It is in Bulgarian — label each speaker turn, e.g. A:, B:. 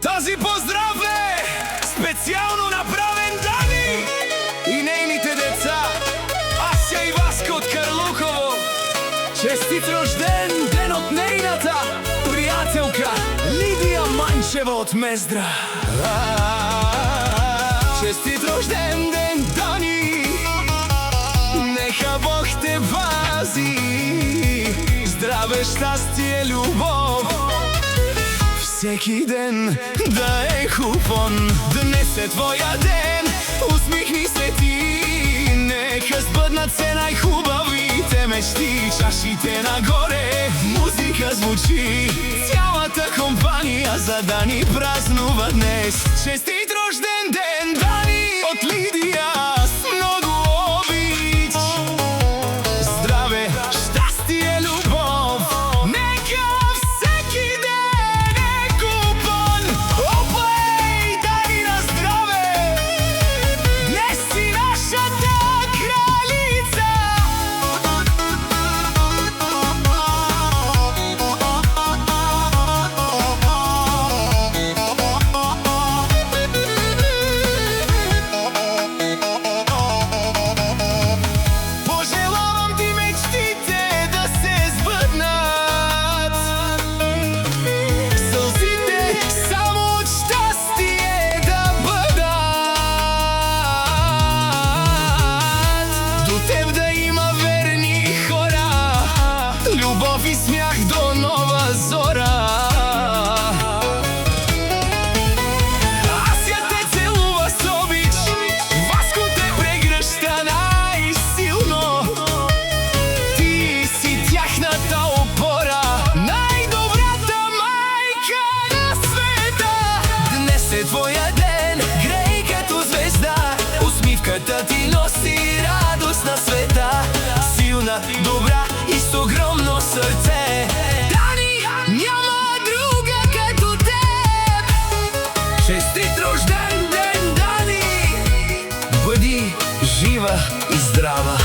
A: Този поздрав е специално направен Дани и нейните деца Ася и Васка от Карлухово. Честит рожден ден от нейната приятелка Лидия Манчева от Мездра. Честит рожден ден, Дани! Нека Бог те пази, здраве, щастие, любов, всеки ден да е хубав. Днес е твоя ден, усмихни се ти, нека сбъднат се най-хубавите мечти. Чашите нагоре, музика звучи, цялата компания за Дани празнува днес. Честит рожден ден, Дани, от Лидия с много обич. Здраве, щастие, любов, нека всеки ден е купон. Опей, Дани, на здраве, днес си нашата кралица. Пожелавам ти мечтите да се сбъднат, сълзите само от щастие да бъдат. До теб да има верни хора, любов и смях до нова зора. Ася те целува с обич, Васко те прегръща най-силно. Ти си тяхната опора, най-добрата майка на света. Днес е твоя ден, грей като звезда, усмивката ти носи радост на света. Силна, добра и с огромно сърце, Дани, няма друга като теб. Честит рожден ден, Дани! Бъди жива и здрава!